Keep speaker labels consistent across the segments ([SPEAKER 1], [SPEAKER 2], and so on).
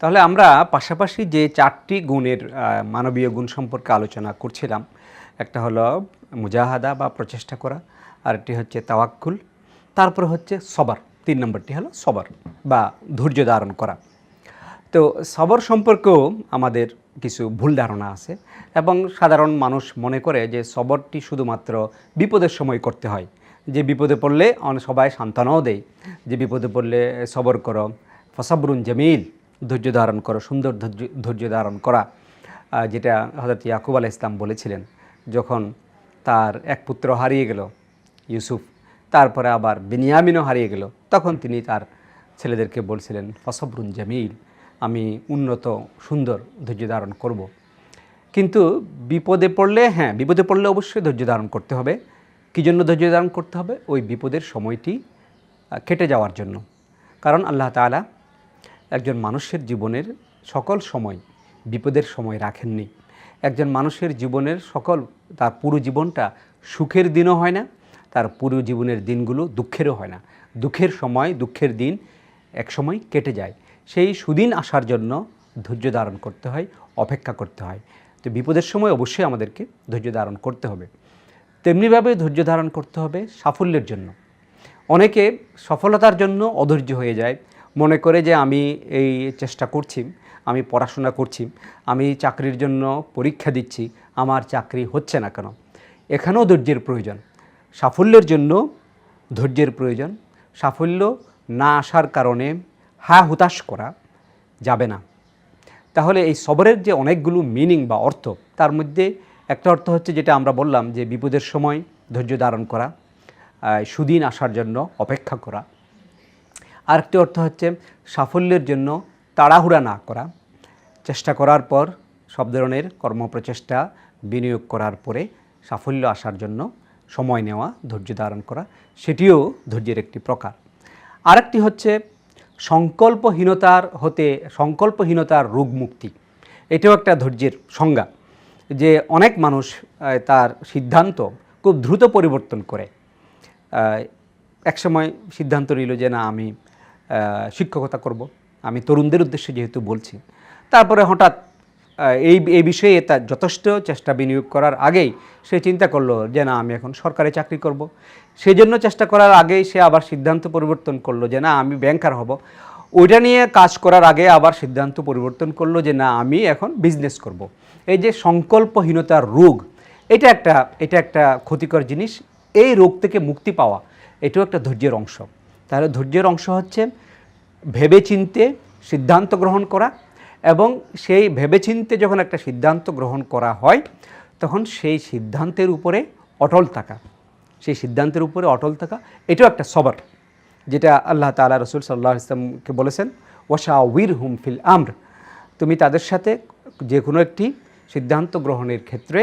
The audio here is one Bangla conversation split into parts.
[SPEAKER 1] তাহলে আমরা পাশাপাশি যে 4টি গুণের মানবীয় গুণ সম্পর্কে আলোচনা করছিলাম, একটা হলো মুজাহাদা বা প্রচেষ্টা করা, আরেকটি হচ্ছে তাওয়াক্কুল, তারপরে হচ্ছে সবর। 3 নম্বরটি হলো সবর বা ধৈর্য ধারণ করা। তো সবর সম্পর্কেও আমাদের কিছু ভুল ধারণা আছে এবং সাধারণ মানুষ মনে করে যে সবরটি শুধুমাত্র বিপদের সময় করতে হয়, যে বিপদে পড়লে সবাই সান্ত্বনাও দেয় যে বিপদে পড়লে সবর করো, ফসাবরুন জামিল, ধৈর্য ধারণ করো, সুন্দর ধৈর্য ধারণ করা, যেটা হযরত ইয়াকুব আলাইহিস সালাম বলেছিলেন যখন তার এক পুত্র হারিয়ে গেল ইউসুফ, তারপরে আবার বিনিয়ামিনও হারিয়ে গেল, তখন তিনি তার ছেলেদেরকে বলছিলেন ফসবরুন জামিল, আমি উন্নত সুন্দর ধৈর্য ধারণ করব। কিন্তু বিপদে পড়লে বিপদে পড়লে অবশ্যই ধৈর্য ধারণ করতে হবে। কী জন্য ধৈর্য ধারণ করতে হবে? ওই বিপদের সময়টি কেটে যাওয়ার জন্য। কারণ আল্লাহ তাআলা একজন মানুষের জীবনের সকল সময় বিপদের সময় রাখেননি। একজন মানুষের জীবনের তার পুরো জীবনটা সুখের দিনও হয় না, তার পুরো জীবনের দিনগুলো দুঃখেরও হয় না। দুঃখের সময়, দুঃখের দিন এক সময় কেটে যায়। সেই সুদিন আসার জন্য ধৈর্য ধারণ করতে হয়, অপেক্ষা করতে হয়। তো বিপদের সময় অবশ্যই আমাদেরকে ধৈর্য ধারণ করতে হবে। তেমনিভাবে ধৈর্য ধারণ করতে হবে সাফল্যের জন্য। অনেকে সফলতার জন্য অধৈর্য হয়ে যায়, মনে করে যে আমি এই চেষ্টা করছি, আমি পড়াশোনা করছি, আমি চাকরির জন্য পরীক্ষা দিচ্ছি, আমার চাকরি হচ্ছে না কেন? এখানেও ধৈর্যের প্রয়োজন। সাফল্যের জন্য ধৈর্যের প্রয়োজন। সাফল্য না আসার কারণে হুতাশ করা যাবে না। তাহলে এই সবরের যে অনেকগুলো মিনিং বা অর্থ, তার মধ্যে একটা অর্থ হচ্ছে যেটা আমরা বললাম যে বিপদের সময় ধৈর্য ধারণ করা, সুদিন আসার জন্য অপেক্ষা করা। আরেকটি অর্থ হচ্ছে সাফল্যের জন্য তাড়াহুড়া না করা, চেষ্টা করার পর সব ধরনের কর্মপ্রচেষ্টা বিনিয়োগ করার পরে সাফল্য আসার জন্য সময় নেওয়া, ধৈর্য ধারণ করা, সেটিও ধৈর্যের একটি প্রকার। আরেকটি হচ্ছে সংকল্পহীনতার রোগ মুক্তি। এটাও একটা ধৈর্যের সংজ্ঞা, যে অনেক মানুষ তার সিদ্ধান্ত খুব দ্রুত পরিবর্তন করে। একসময় সিদ্ধান্ত নিল যে না, আমি শিক্ষকতা করব, আমি তরুণদের উদ্দেশ্যে যেহেতু বলছি। তারপরে হঠাৎ এই বিষয়ে তার যথেষ্ট চেষ্টা বিনিয়োগ করার আগেই সে চিন্তা করলো যে না, আমি এখন সরকারি চাকরি করব। সেই জন্য চেষ্টা করার আগেই সে আবার সিদ্ধান্ত পরিবর্তন করলো যে না, আমি ব্যাংকার হব। ওইটা নিয়ে কাজ করার আগে আবার সিদ্ধান্ত পরিবর্তন করলো যে না, আমি এখন বিজনেস করব। এই যে সংকল্পহীনতার রোগ, এটা একটা ক্ষতিকর জিনিস। এই রোগ থেকে মুক্তি পাওয়া এটাও একটা ধৈর্যের অংশ। তাহলে ধৈর্যের অংশ হচ্ছে ভেবেচিন্তে সিদ্ধান্ত গ্রহণ করা, এবং সেই ভেবেচিন্তে যখন একটা সিদ্ধান্ত গ্রহণ করা হয় তখন সেই সিদ্ধান্তের উপরে অটল থাকা, এটাও একটা সবর, যেটা আল্লাহ তাআলা রাসূল সাল্লাল্লাহু আলাইহি ওয়াসাল্লামকে বলেছেন ওয়াশাওয়িরহুম ফিল আমর, তুমি তাদের সাথে যে কোনো একটি সিদ্ধান্ত গ্রহণের ক্ষেত্রে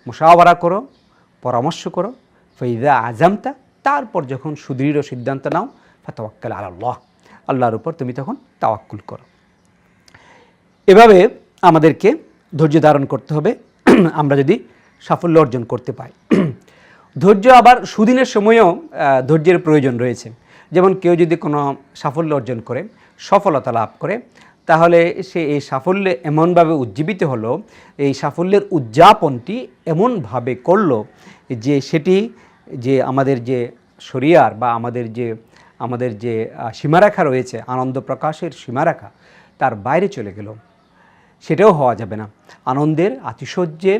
[SPEAKER 1] মুশাওয়ারা করো, পরামর্শ করো, ফাইযা আযামতা, তারপর যখন সুদৃঢ় সিদ্ধান্ত নাও, ফাতাওয়াক্কাল আলাল্লাহ, আল্লাহর উপর তুমি তখন তাওয়াক্কুল করো। এভাবে আমাদেরকে ধৈর্য ধারণ করতে হবে আমরা যদি সাফল্য অর্জন করতে পাই। ধৈর্য আবার সুদিনের সময়েও ধৈর্যের প্রয়োজন রয়েছে। যেমন কেউ যদি কোনো সাফল্য অর্জন করে, সফলতা লাভ করে, তাহলে সে এই সাফল্যে এমনভাবে উজ্জীবিত হলো, এই সাফল্যের উদযাপনটি এমনভাবে করলো যে সেটি যে আমাদের যে শরিয়ার বা আমাদের যে সীমারেখা রয়েছে, আনন্দ প্রকাশের সীমারেখা, তার বাইরে চলে গেল, সেটাও হওয়া যাবে না। আনন্দের আতিশয্যে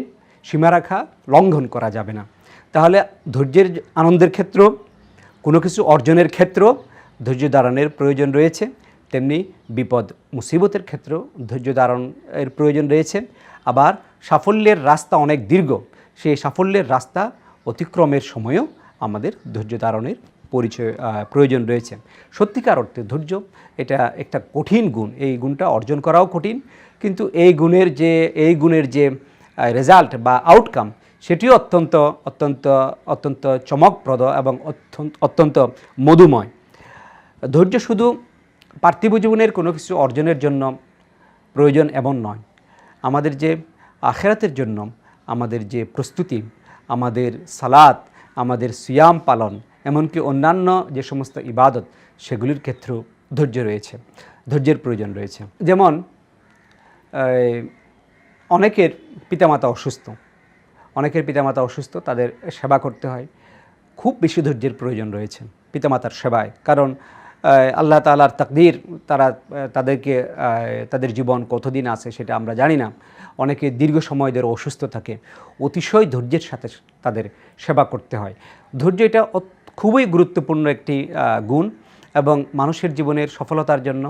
[SPEAKER 1] সীমারেখা লঙ্ঘন করা যাবে না। তাহলে আনন্দের ক্ষেত্র, কোনো কিছু অর্জনের ক্ষেত্র ধৈর্য ধারণের প্রয়োজন রয়েছে, তেমনি বিপদ মুসিবতের ক্ষেত্রেও ধৈর্য ধারণের প্রয়োজন রয়েছে। আবার সাফল্যের রাস্তা অনেক দীর্ঘ, সেই সাফল্যের রাস্তা অতিক্রমের সময়ও আমাদের ধৈর্য ধারণের প্রয়োজন রয়েছে। সত্যিকার অর্থে ধৈর্য এটা একটা কঠিন গুণ, এই গুণটা অর্জন করাও কঠিন, কিন্তু এই গুণের যে রেজাল্ট বা আউটকাম, সেটিও অত্যন্ত চমকপ্রদ এবং অত্যন্ত মধুময়। ধৈর্য শুধু পার্থিব জীবনের কোনো কিছু অর্জনের জন্য প্রয়োজন এমন নয়, আমাদের যে আখিরাতের জন্য আমাদের যে প্রস্তুতি, আমাদের সালাত, আমাদের সিয়াম পালন, এমনকি অন্যান্য যে সমস্ত ইবাদত, সেগুলির ক্ষেত্রেও ধৈর্য রয়েছে। ধৈর্যের প্রয়োজন রয়েছে। যেমন অনেকের পিতামাতা অসুস্থ, তাদের সেবা করতে হয়, খুব বেশি ধৈর্যের প্রয়োজন রয়েছে পিতামাতার সেবায়। কারণ আল্লাহ তাআলার তাকদীর, তাদেরকে তাদের জীবন কতদিন আছে সেটা আমরা জানি না। অনেকে দীর্ঘ সময় ধরে অসুস্থ থাকে, অতিশয় ধৈর্যের সাথে তাদের সেবা করতে হয়। ধৈর্য এটা খুবই গুরুত্বপূর্ণ একটি গুণ, এবং মানুষের জীবনের সফলতার জন্য,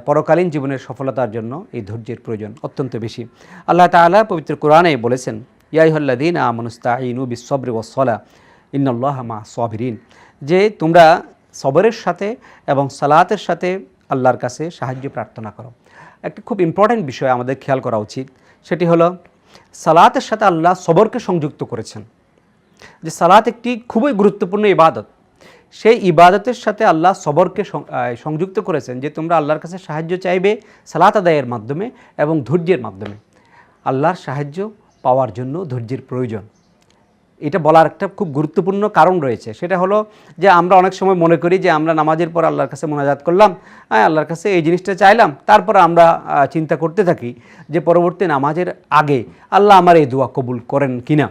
[SPEAKER 1] পরকালীন জীবনের সফলতার জন্য এই ধৈর্যের প্রয়োজন অত্যন্ত বেশি। আল্লাহ তাআলা পবিত্র কোরআনে বলেছেন, ইয়া আইয়ুহাল্লাযীনা আমানুস্তাঈনু বিস-সাবরি ওয়াস-সালাহ ইন্নাল্লাহা মা'আস-সাবিরিন, যে তোমরা সবরের সাথে এবং সালাতের সাথে আল্লাহর কাছে সাহায্য প্রার্থনা করো। একটা খুব ইম্পর্ট্যান্ট বিষয় আমাদের খেয়াল করা উচিত, সেটি হলো সালাতের সাথে আল্লাহ সবরকে সংযুক্ত করেছেন। যে সালাত একটি খুবই গুরুত্বপূর্ণ ইবাদত, সেই ইবাদতের সাথে আল্লাহ সবরকে সংযুক্ত করেছেন, যে তোমরা আল্লাহর কাছে সাহায্য চাইবে সালাত আদায়ের মাধ্যমে এবং ধৈর্যের মাধ্যমে। আল্লাহর সাহায্য পাওয়ার জন্য ধৈর্যের প্রয়োজন, এটা বলার একটা খুব গুরুত্বপূর্ণ কারণ রয়েছে। সেটা হলো যে আমরা অনেক সময় মনে করি যে আমরা নামাজের পর আল্লাহর কাছে মোনাজাত করলাম, আল্লাহর কাছে এই জিনিসটা চাইলাম, তারপর আমরা চিন্তা করতে থাকি যে পরবর্তী নামাজের আগে আল্লাহ আমার এই দোয়া কবুল করেন কিনা।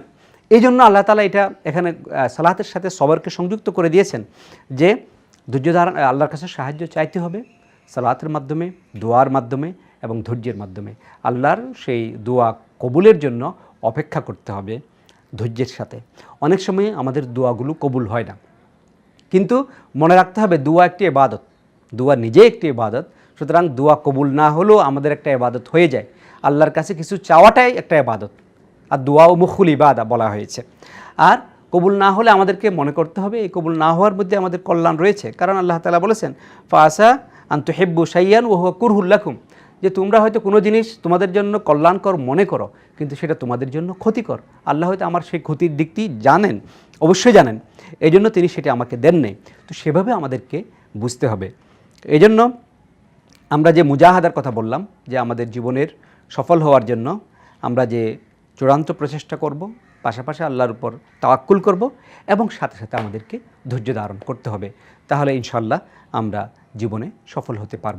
[SPEAKER 1] এই জন্য আল্লাহ তাআলা এটা এখানে সালাতের সাথে সবরকে সংযুক্ত করে দিয়েছেন, যে ধৈর্য ধারণ, আল্লাহর কাছে সাহায্য চাইতে হবে সালাতের মাধ্যমে, দোয়ার মাধ্যমে এবং ধৈর্যের মাধ্যমে। আল্লাহর সেই দোয়া কবুলের জন্য অপেক্ষা করতে হবে ধৈর্যের সাথে। অনেক সময় আমাদের দোয়াগুলো কবুল হয় না, কিন্তু মনে রাখতে হবে দোয়া একটি ইবাদত, দোয়া নিজে একটি ইবাদত। সুতরাং দোয়া কবুল না হলেও আমাদের একটা ইবাদত হয়ে যায়। আল্লাহর কাছে কিছু চাওয়াটাই একটা ইবাদত, আর দোয়াও মুখুল ইবাদা বলা হয়েছে। আর কবুল না হলে আমাদেরকে মনে করতে হবে এই কবুল না হওয়ার মধ্যে আমাদের কল্যাণ রয়েছে, কারণ আল্লাহ তাআলা বলেছেন ফাআসা আন তুহিব্বু শাইয়ান ওয়া হুয়া কুরহুল লাকুম, যে তোমরা হয়তো কোনো জিনিস তোমাদের জন্য কল্যাণকর মনে করো, কিন্তু সেটা তোমাদের জন্য ক্ষতিকর। আল্লাহ হয়তো আমার সেই ক্ষতির দিকটি জানেন, অবশ্যই জানেন, এই জন্য তিনি সেটা আমাকে দেন নাই। তো সেভাবে আমাদেরকে বুঝতে হবে। এই জন্য আমরা যে মুজাহাদার কথা বললাম, যে আমাদের জীবনের সফল হওয়ার জন্য আমরা যে চূড়ান্ত প্রচেষ্টা করব, পাশাপাশি আল্লাহর উপর তাওয়াক্কুল করব, এবং সাথে সাথে আমাদেরকে ধৈর্য ধারণ করতে হবে। তাহলে ইনশাআল্লাহ আমরা জীবনে সফল হতে পারব।